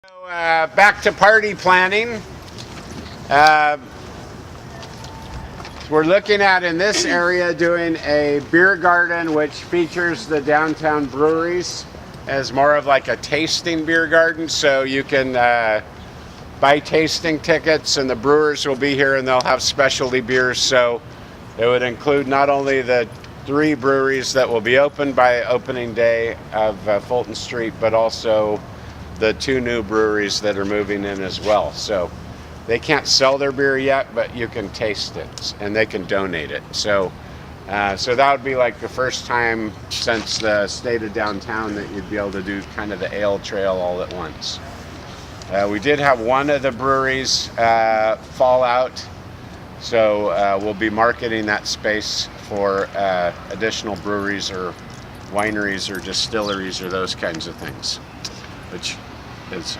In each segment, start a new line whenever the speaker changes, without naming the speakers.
So, back to party planning. We're looking at in this area doing a beer garden which features the downtown breweries as more of like a tasting beer garden. So you can buy tasting tickets and the brewers will be here and they'll have specialty beers. So it would include not only the 3 breweries that will be open by opening day of Fulton Street, but also the 2 new breweries that are moving in as well. So they can't sell their beer yet, but you can taste it and they can donate it. So that would be like the first time since the state of downtown that you'd be able to do kind of the ale trail all at once. We did have one of the breweries fall out, so we'll be marketing that space for additional breweries or wineries or distilleries or those kinds of things, which is,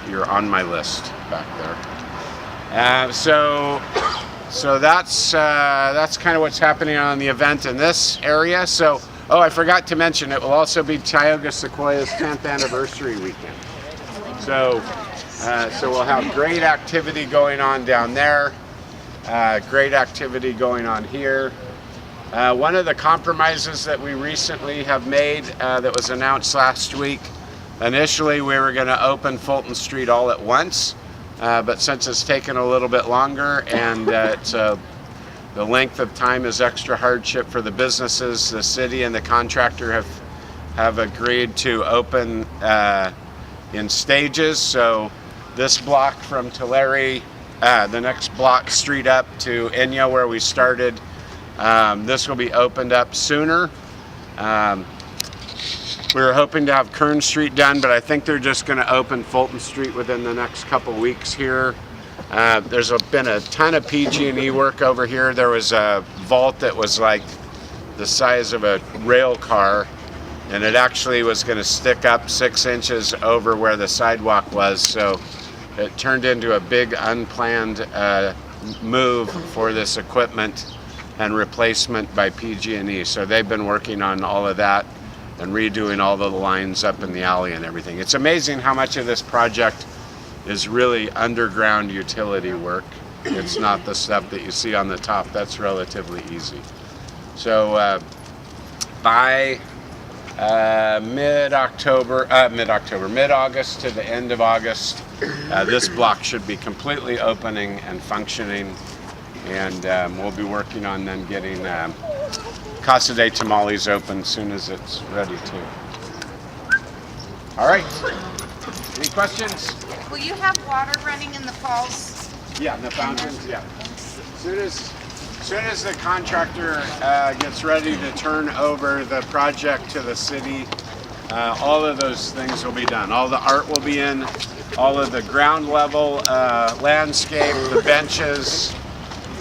you're on my list back there. So that's kind of what's happening on the event in this area. So, I forgot to mention, it will also be Tioga Sequoia's 10th anniversary weekend. So we'll have great activity going on down there, great activity going on here. One of the compromises that we recently have made that was announced last week, initially we were going to open Fulton Street all at once. But since it's taken a little bit longer and the length of time is extra hardship for the businesses, the city and the contractor have agreed to open in stages. So this block from Tulare, the next block street up to Enya where we started, this will be opened up sooner. We were hoping to have Kern Street done, but I think they're just going to open Fulton Street within the next couple weeks here. There's been a ton of PG&E work over here. There was a vault that was like the size of a rail car, and it actually was going to stick up 6 inches over where the sidewalk was. So it turned into a big unplanned move for this equipment and replacement by PG&E. So they've been working on all of that and redoing all the lines up in the alley and everything. It's amazing how much of this project is really underground utility work. It's not the stuff that you see on the top. That's relatively easy. So by mid-August to the end of August, this block should be completely opening and functioning, and we'll be working on then getting Casa de Tamales open as soon as it's ready to. All right. Any questions?
Will you have water running in the falls?
Yeah, in the fountains. Yeah. As soon as the contractor gets ready to turn over the project to the city, all of those things will be done. All the art will be in. All of the ground level landscape, the benches.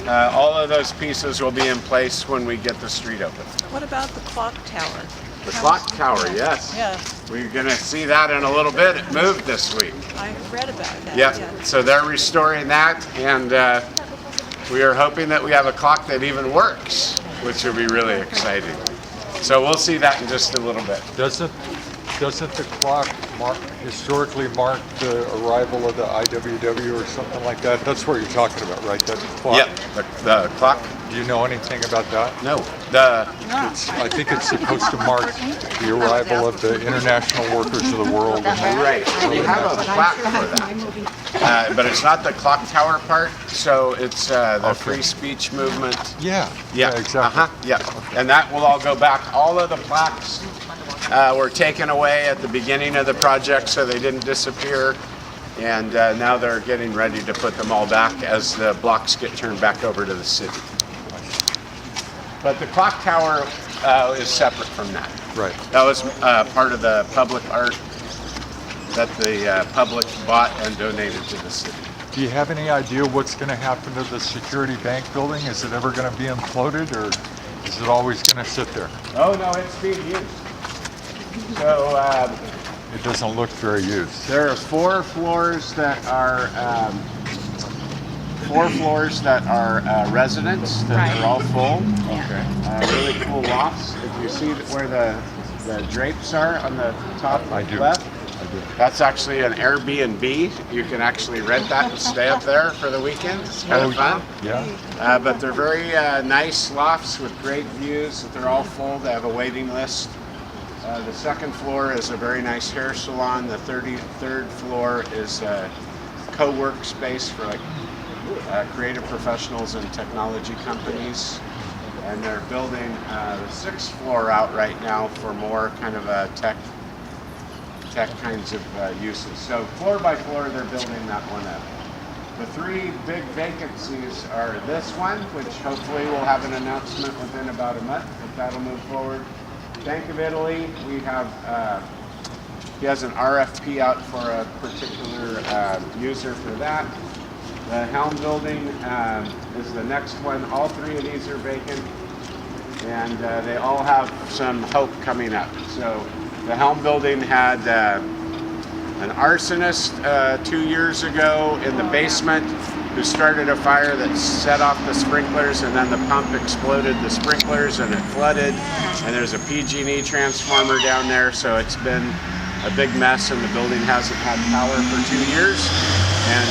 All of those pieces will be in place when we get the street open.
What about the clock tower?
The clock tower, yes.
Yeah.
We're going to see that in a little bit. It moved this week.
I read about that.
Yep.
Yeah.
So they're restoring that, and we are hoping that we have a clock that even works, which will be really exciting. So we'll see that in just a little bit.
Doesn't the clock historically mark the arrival of the IWW or something like that? That's what you're talking about, right? That clock?
Yep, the clock.
Do you know anything about that?
No,
I think it's supposed to mark the arrival of the international workers of the world.
Right, we have a plaque for that, but it's not the clock tower part, so it's the free speech movement.
Yeah,
Uh-huh,
exactly.
yeah, and that will all go back. All of the plaques were taken away at the beginning of the project, so they didn't disappear, and now they're getting ready to put them all back as the blocks get turned back over to the city. But the clock tower is separate from that.
Right.
That was part of the public art that the public bought and donated to the city.
Do you have any idea what's going to happen to the Security Bank building? Is it ever going to be imploded, or is it always going to sit there?
Oh no, it's being used. So
It doesn't look very used.
there are 4 floors that are residents that are all full.
Okay.
Really cool lofts. If you see where the drapes are on the top
I do.
left,
I
That's actually an Airbnb. You can actually rent that and stay up there for the weekend. It's kind of fun.
Yeah.
But they're very nice lofts with great views. They're all full. They have a waiting list. The second floor is a very nice hair salon. The 33rd floor is a co-work space for like creative professionals and technology companies. And they're building the 6th floor out right now for more kind of tech kinds of uses. So floor by floor, they're building that one up. The 3 big vacancies are this one, which hopefully will have an announcement within about a month, but that'll move forward. Bank of Italy, we have, he has an RFP out for a particular user for that. The Helm building is the next one. All 3 of these are vacant, and they all have some hope coming up. So the Helm building had an arsonist 2 years ago in the basement who started a fire that set off the sprinklers, and then the pump exploded the sprinklers and it flooded, and there's a PG&E transformer down there, so it's been a big mess, and the building hasn't had power for 2 years. And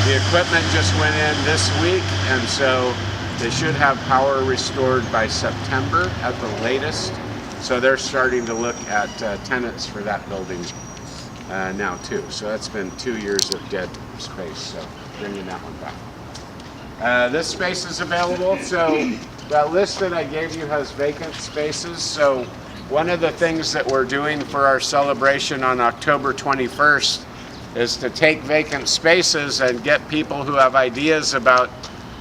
the equipment just went in this week, and so they should have power restored by September at the latest. So they're starting to look at tenants for that building now too. So that's been 2 years of dead space, so bringing that one back. This space is available, so that list that I gave you has vacant spaces. So one of the things that we're doing for our celebration on October 21st is to take vacant spaces and get people who have ideas about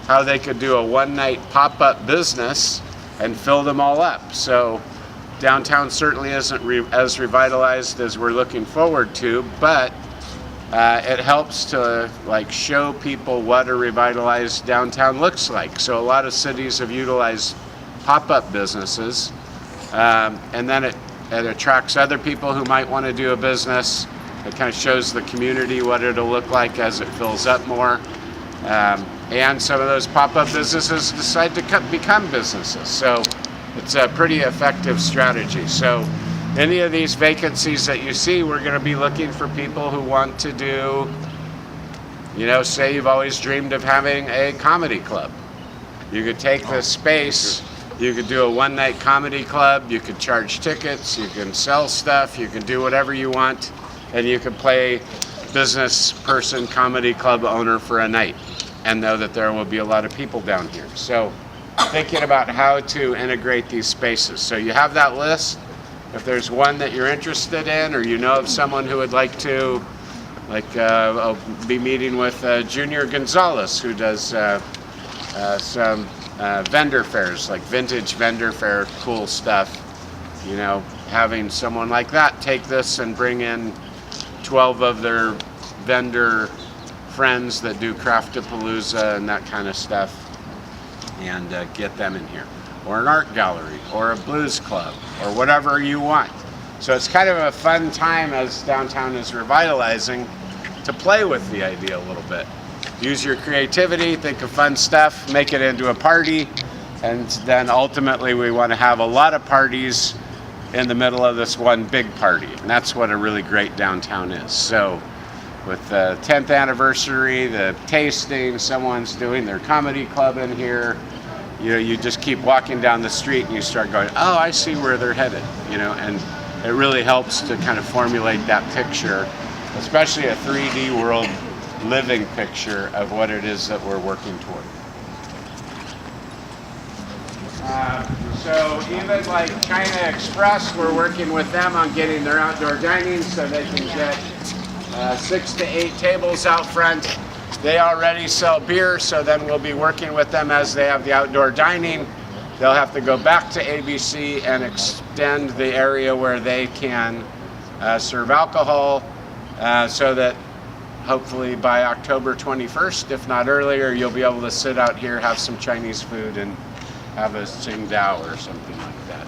how they could do a one-night pop-up business and fill them all up. So downtown certainly isn't as revitalized as we're looking forward to, but it helps to like show people what a revitalized downtown looks like. So a lot of cities have utilized pop-up businesses, and then it attracts other people who might want to do a business. It kind of shows the community what it'll look like as it fills up more. And some of those pop-up businesses decide to become businesses. So it's a pretty effective strategy. So any of these vacancies that you see, we're going to be looking for people who want to do, you know, say you've always dreamed of having a comedy club. You could take this space, you could do a one-night comedy club, you could charge tickets, you can sell stuff, you can do whatever you want, and you can play business person, comedy club owner for a night and know that there will be a lot of people down here. So thinking about how to integrate these spaces. So you have that list. If there's one that you're interested in, or you know of someone who would like to, I'll be meeting with Junior Gonzalez, who does some vendor fairs, like vintage vendor fair, cool stuff. You know, having someone like that take this and bring in 12 of their vendor friends that do Craftapalooza and that kind of stuff, and get them in here. Or an art gallery, or a blues club, or whatever you want. So it's kind of a fun time as downtown is revitalizing to play with the idea a little bit. Use your creativity, think of fun stuff, make it into a party, and then ultimately we want to have a lot of parties in the middle of this one big party. And that's what a really great downtown is. So with the 10th anniversary, the tasting, someone's doing their comedy club in here, you know, you just keep walking down the street and you start going, oh, I see where they're headed, you know, and it really helps to kind of formulate that picture, especially a 3D world living picture of what it is that we're working toward. So even like China Express, we're working with them on getting their outdoor dining so they can get 6 to 8 tables out front. They already sell beer, so then we'll be working with them as they have the outdoor dining. They'll have to go back to ABC and extend the area where they can serve alcohol, so that hopefully by October 21st, if not earlier, you'll be able to sit out here, have some Chinese food, and have a Tsingtao or something like that.